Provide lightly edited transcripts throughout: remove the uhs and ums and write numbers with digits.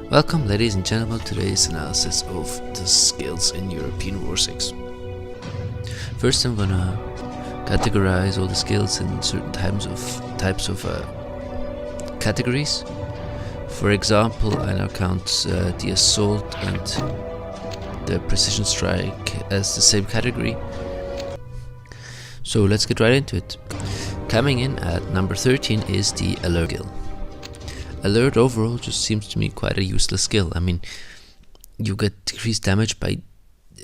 Welcome, ladies and gentlemen, to today's analysis of the skills in European War 6. First, I'm gonna categorize all the skills in certain types of categories. For example, I now count the assault and the precision strike as the same category. So let's get right into it. Coming in at number 13 is the alert skill. Alert overall just seems to me quite a useless skill. I mean, you get decreased damage by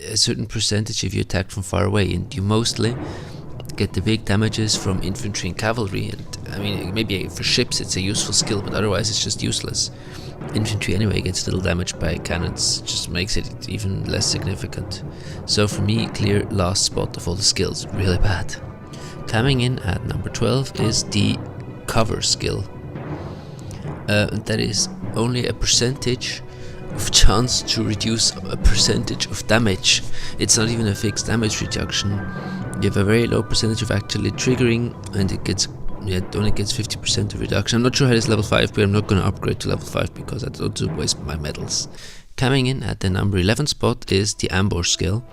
a certain percentage if you attack from far away, and you mostly get the big damages from infantry and cavalry. And I mean, maybe for ships it's a useful skill, but otherwise it's just useless. Infantry anyway gets little damage by cannons, just makes it even less significant. So for me, clear last spot of all the skills, really bad. Coming in at number 12 is the cover skill. That is only a percentage of chance to reduce a percentage of damage. It's not even a fixed damage reduction. You have a very low percentage of actually triggering, and it only gets 50% of reduction. I'm not sure how it is level 5, but I'm not going to upgrade to level 5 because I don't want to waste my medals. Coming in at the number 11 spot is the ambush skill.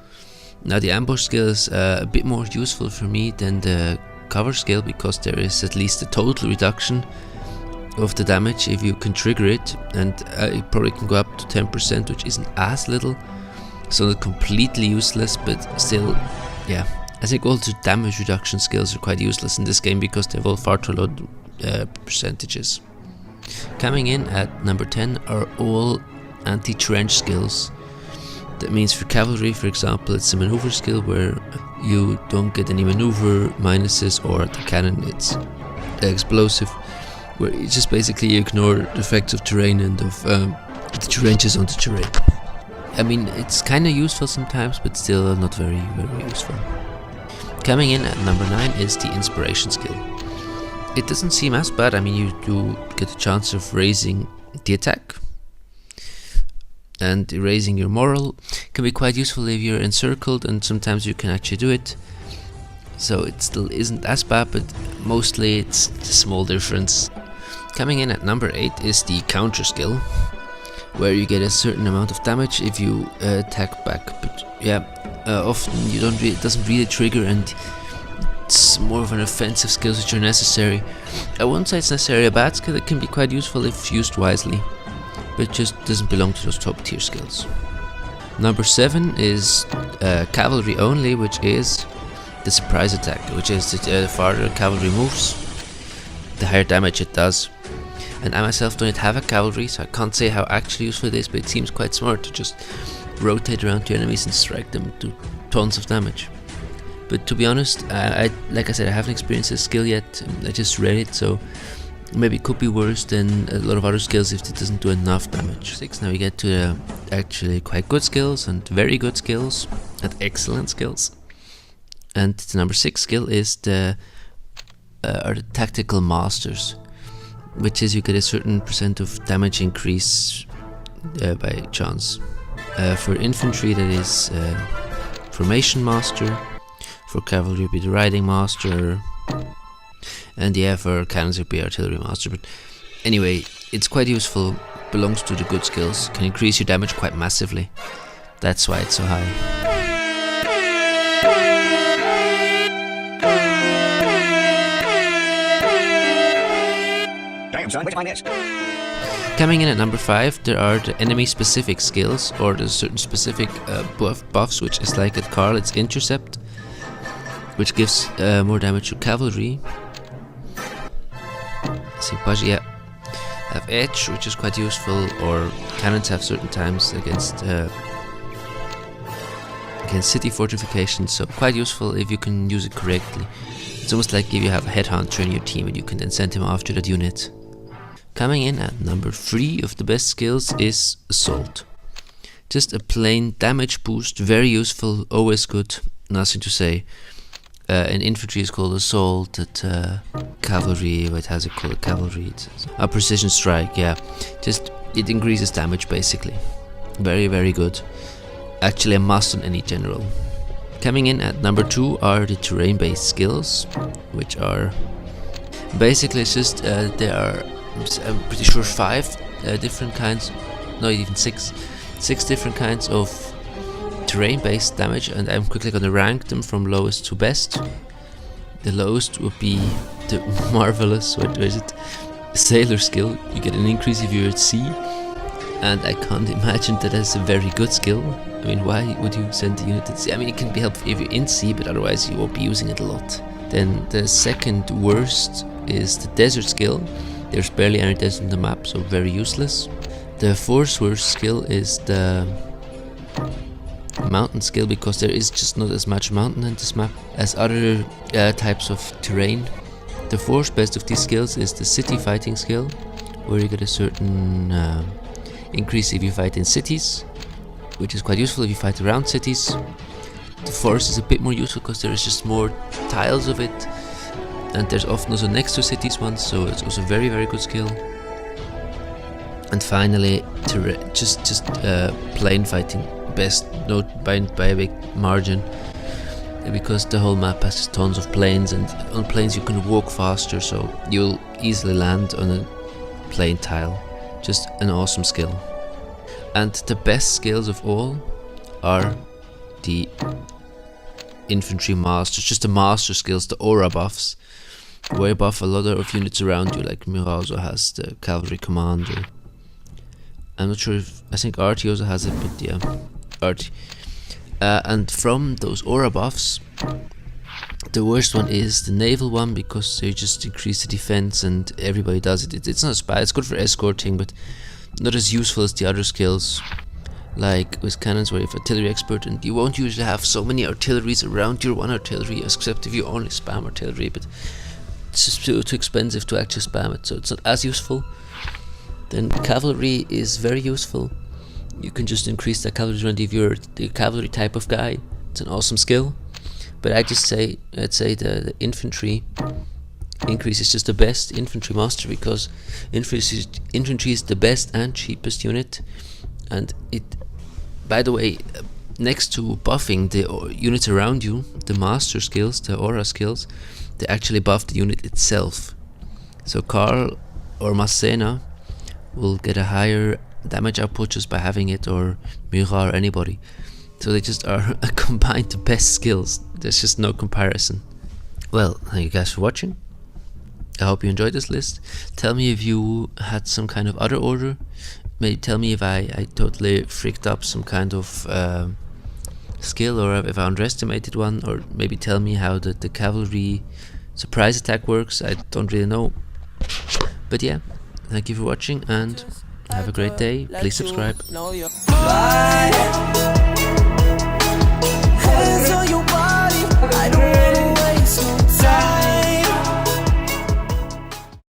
Now the ambush skill is a bit more useful for me than the cover skill, because there is at least a total reduction of the damage if you can trigger it, and it probably can go up to 10%, which isn't as little, so not completely useless, but still, yeah. I think all the damage reduction skills are quite useless in this game because they have all far too low percentages. Coming in at number 10 are all anti-trench skills. That means for cavalry, for example, it's a maneuver skill where you don't get any maneuver minuses, or the cannon it's explosive, where you just basically ignore the effects of terrain and of the trenches on the terrain. I mean, it's kind of useful sometimes, but still not very, very useful. Coming in at number 9 is the inspiration skill. It doesn't seem as bad. I mean, you do get a chance of raising the attack, and raising your morale can be quite useful if you're encircled, and sometimes you can actually do it. So it still isn't as bad, but mostly it's a small difference. Coming in at number 8 is the counter skill, where you get a certain amount of damage if you attack back. But yeah, often it doesn't really trigger, and it's more of an offensive skill which are necessary. I wouldn't say it's necessarily a bad skill. It can be quite useful if used wisely, but just doesn't belong to those top tier skills. Number 7 is Cavalry Only, which is the surprise attack, which is the farther cavalry moves, the higher damage it does. And I myself don't have a cavalry, so I can't say how actually useful it is, but it seems quite smart to just rotate around to enemies and strike them to tons of damage. But to be honest, like I said, I haven't experienced this skill yet. I just read it, so maybe it could be worse than a lot of other skills if it doesn't do enough damage. 6. Now we get to the actually quite good skills, and very good skills, and excellent skills. And the number 6 skill is the tactical masters, which is you get a certain percent of damage increase by chance. For infantry, that is formation master. For cavalry, it would be the riding master. And yeah, for cannons, it would be artillery master. But anyway, it's quite useful, belongs to the good skills, can increase your damage quite massively. That's why it's so high. Coming in at number 5, there are the enemy specific skills, or the certain specific buffs, which is like at Karl, it's intercept, which gives more damage to cavalry. Yeah, have edge, which is quite useful, or cannons have certain times against city fortifications, so quite useful if you can use it correctly. It's almost like if you have a headhunter in your team and you can then send him after that unit. Coming in at number 3 of the best skills is assault. Just a plain damage boost, very useful, always good, nothing to say. In infantry is called assault, at cavalry, what has it called, cavalry, it's a precision strike, yeah. Just, it increases damage basically. Very, very good. Actually a must on any general. Coming in at number 2 are the terrain based skills, which are basically it's just they are I'm pretty sure 5 different kinds, not even 6 different kinds of terrain based damage, and I'm quickly gonna rank them from lowest to best. The lowest would be the marvelous, what is it, sailor skill. You get an increase if you're at sea, and I can't imagine that as a very good skill. I mean, why would you send a unit at sea? I mean, it can be helpful if you're in sea, but otherwise you won't be using it a lot. Then the second worst is the desert skill. There's barely any desert on the map, so very useless. The fourth worst skill is the mountain skill, because there is just not as much mountain in this map as other types of terrain. The fourth best of these skills is the city fighting skill, where you get a certain increase if you fight in cities, which is quite useful if you fight around cities. The forest is a bit more useful because there is just more tiles of it, and there's often also next to cities ones, so it's also very good skill. And finally, just plane fighting, best, not by a big margin, because the whole map has just tons of planes, and on planes you can walk faster, so you'll easily land on a plane tile. Just an awesome skill. And the best skills of all are the infantry masters, just the master skills, the aura buffs, way buff a lot of units around you, like Mirazo has the cavalry commander. I'm not sure if, I think Artie also has it, but yeah, Artie. And from those aura buffs, the worst one is the naval one, because they just increase the defense and everybody does it. It's not bad, it's good for escorting, but not as useful as the other skills. Like with cannons, where you have artillery expert, and you won't usually have so many artilleries around your one artillery, except if you only spam artillery, but it's just too expensive to actually spam it, so it's not as useful. Then cavalry is very useful. You can just increase the cavalry strength if you're the cavalry type of guy. It's an awesome skill. But I'd say the infantry increase is just the best infantry master, because infantry is the best and cheapest unit, and it, by the way, next to buffing the units around you, the master skills, the aura skills, they actually buff the unit itself. So Karl or Masena will get a higher damage output just by having it, or Murat or anybody. So they just are combined the best skills. There's just no comparison. Well, thank you guys for watching. I hope you enjoyed this list. Tell me if you had some kind of other order. Maybe tell me if I totally freaked up some kind of skill, or if I underestimated one, or maybe tell me how the cavalry surprise attack works. I don't really know. But yeah, thank you for watching, and have a great day. Please subscribe.